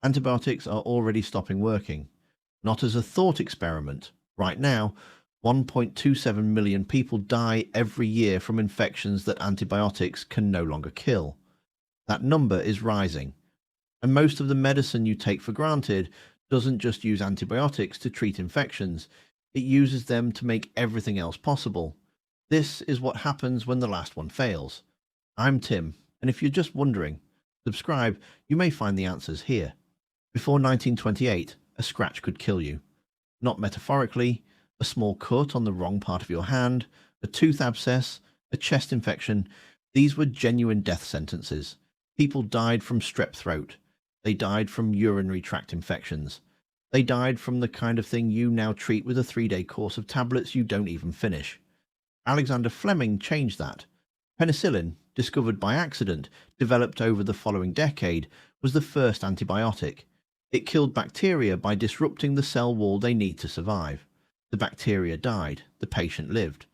Antibiotics are already stopping working. Not as a thought experiment. Right now, 1.27 million people die every year from infections that antibiotics can no longer kill. That number is rising. And most of the medicine you take for granted doesn't just use antibiotics to treat infections, it uses them to make everything else possible. This is what happens when the last one fails. I'm Tim, and if you're just wondering, subscribe, you may find the answers here. Before 1928, a scratch could kill you. Not metaphorically, a small cut on the wrong part of your hand, a tooth abscess, a chest infection, these were genuine death sentences. People died from strep throat. They died from urinary tract infections. They died from the kind of thing you now treat with a 3-day course of tablets you don't even finish. Alexander Fleming changed that. Penicillin, discovered by accident, developed over the following decade, was the first antibiotic. It killed bacteria by disrupting the cell wall they need to survive. The bacteria died, the patient lived.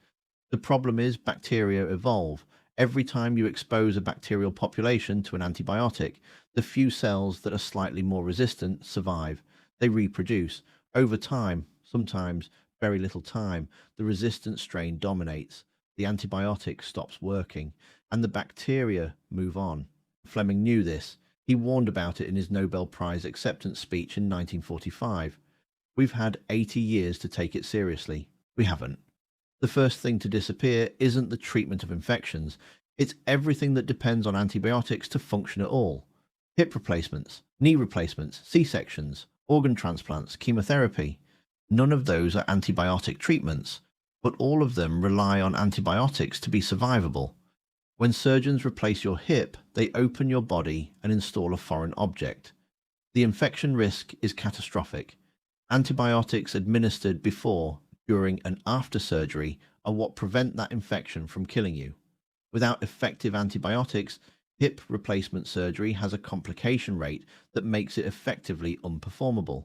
The problem is bacteria evolve. Every time you expose a bacterial population to an antibiotic, the few cells that are slightly more resistant survive. They reproduce. Over time, sometimes very little time, the resistant strain dominates. The antibiotic stops working, and the bacteria move on. Fleming knew this. He warned about it in his Nobel Prize acceptance speech in 1945. We've had 80 years to take it seriously. We haven't. The first thing to disappear isn't the treatment of infections. It's everything that depends on antibiotics to function at all. Hip replacements, knee replacements, C-sections, organ transplants, chemotherapy. None of those are antibiotic treatments, but all of them rely on antibiotics to be survivable. When surgeons replace your hip, they open your body and install a foreign object. The infection risk is catastrophic. Antibiotics administered before, during, and after surgery are what prevent that infection from killing you. Without effective antibiotics, hip replacement surgery has a complication rate that makes it effectively unperformable.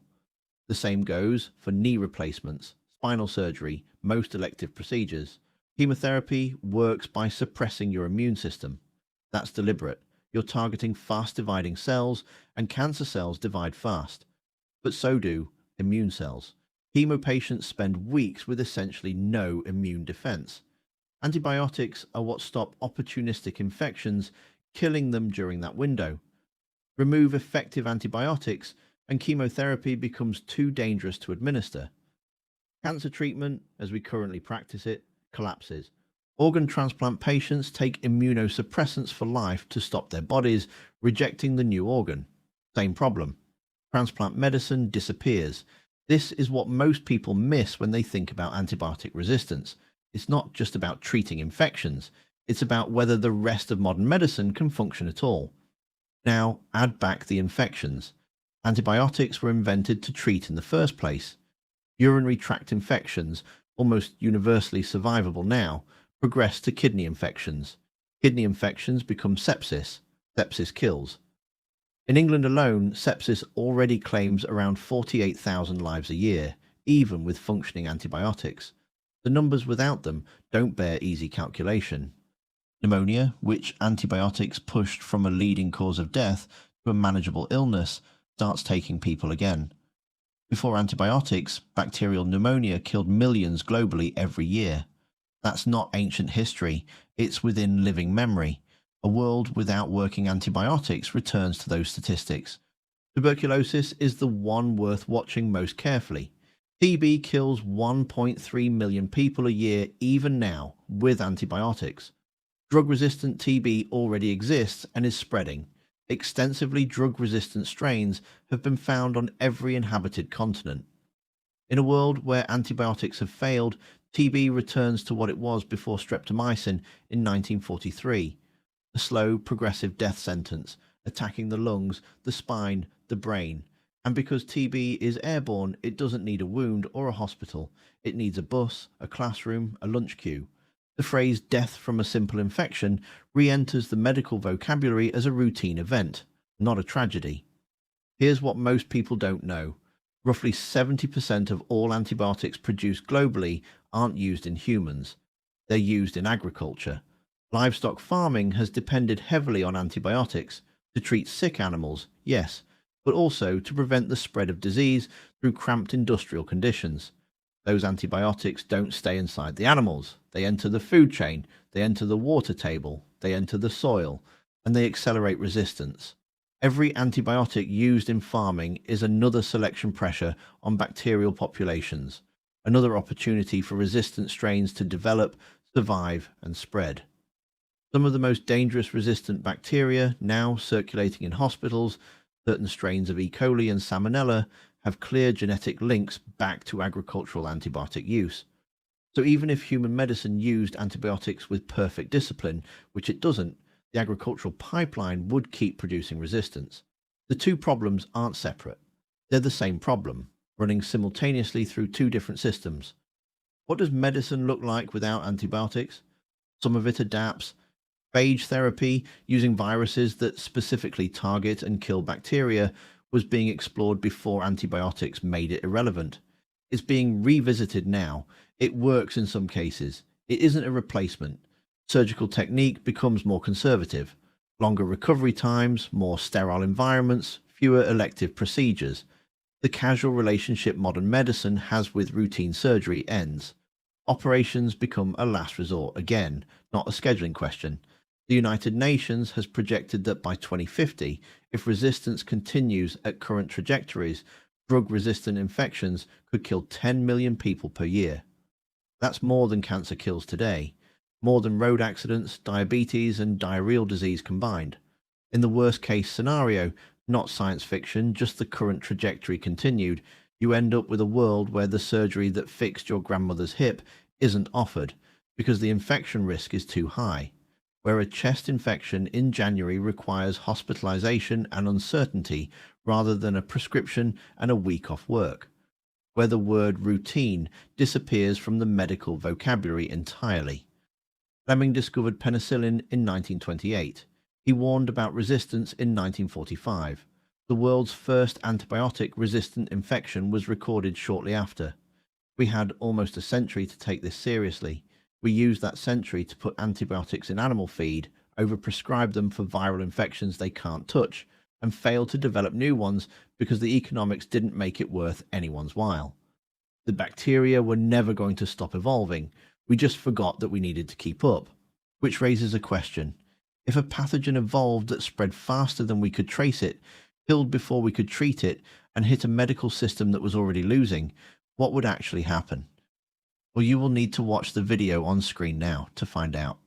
The same goes for knee replacements, spinal surgery, most elective procedures. Chemotherapy works by suppressing your immune system. That's deliberate. You're targeting fast-dividing cells, and cancer cells divide fast. But so do immune cells. Chemo patients spend weeks with essentially no immune defense. Antibiotics are what stop opportunistic infections, killing them during that window. Remove effective antibiotics, and chemotherapy becomes too dangerous to administer. Cancer treatment, as we currently practice it, collapses. Organ transplant patients take immunosuppressants for life to stop their bodies rejecting the new organ. Same problem. Transplant medicine disappears. This is what most people miss when they think about antibiotic resistance. It's not just about treating infections. It's about whether the rest of modern medicine can function at all. Now, add back the infections. Antibiotics were invented to treat in the first place. Urinary tract infections, almost universally survivable now, progress to kidney infections. Kidney infections become sepsis. Sepsis kills. In England alone, sepsis already claims around 48,000 lives a year, even with functioning antibiotics. The numbers without them don't bear easy calculation. Pneumonia, which antibiotics pushed from a leading cause of death to a manageable illness, starts taking people again. Before antibiotics, bacterial pneumonia killed millions globally every year. That's not ancient history, it's within living memory. A world without working antibiotics returns to those statistics. Tuberculosis is the one worth watching most carefully. TB kills 1.3 million people a year even now with antibiotics. Drug-resistant TB already exists and is spreading. Extensively drug-resistant strains have been found on every inhabited continent. In a world where antibiotics have failed, TB returns to what it was before streptomycin in 1943. A slow, progressive death sentence, attacking the lungs, the spine, the brain. And because TB is airborne, it doesn't need a wound or a hospital. It needs a bus, a classroom, a lunch queue. The phrase death from a simple infection re-enters the medical vocabulary as a routine event, not a tragedy. Here's what most people don't know. Roughly 70% of all antibiotics produced globally aren't used in humans. They're used in agriculture. Livestock farming has depended heavily on antibiotics to treat sick animals, yes, but also to prevent the spread of disease through cramped industrial conditions. Those antibiotics don't stay inside the animals. They enter the food chain, they enter the water table, they enter the soil, and they accelerate resistance. Every antibiotic used in farming is another selection pressure on bacterial populations, another opportunity for resistant strains to develop, survive, and spread. Some of the most dangerous resistant bacteria now circulating in hospitals, certain strains of E. coli and Salmonella, have clear genetic links back to agricultural antibiotic use. So even if human medicine used antibiotics with perfect discipline, which it doesn't, the agricultural pipeline would keep producing resistance. The two problems aren't separate. They're the same problem, running simultaneously through two different systems. What does medicine look like without antibiotics? Some of it adapts. Phage therapy, using viruses that specifically target and kill bacteria, was being explored before antibiotics made it irrelevant. It's being revisited now. It works in some cases. It isn't a replacement. Surgical technique becomes more conservative. Longer recovery times, more sterile environments, fewer elective procedures. The casual relationship modern medicine has with routine surgery ends. Operations become a last resort again, not a scheduling question. The United Nations has projected that by 2050, if resistance continues at current trajectories, drug-resistant infections could kill 10 million people per year. That's more than cancer kills today, more than road accidents, diabetes, and diarrheal disease combined. In the worst-case scenario, not science fiction, just the current trajectory continued, you end up with a world where the surgery that fixed your grandmother's hip isn't offered because the infection risk is too high, where a chest infection in January requires hospitalization and uncertainty rather than a prescription and a week off work, where the word routine disappears from the medical vocabulary entirely. Fleming discovered penicillin in 1928. He warned about resistance in 1945. The world's first antibiotic-resistant infection was recorded shortly after. We had almost a century to take this seriously. We used that century to put antibiotics in animal feed, overprescribe them for viral infections they can't touch, and failed to develop new ones because the economics didn't make it worth anyone's while. The bacteria were never going to stop evolving. We just forgot that we needed to keep up. Which raises a question. If a pathogen evolved that spread faster than we could trace it, killed before we could treat it, and hit a medical system that was already losing, what would actually happen? Well, you will need to watch the video on screen now to find out.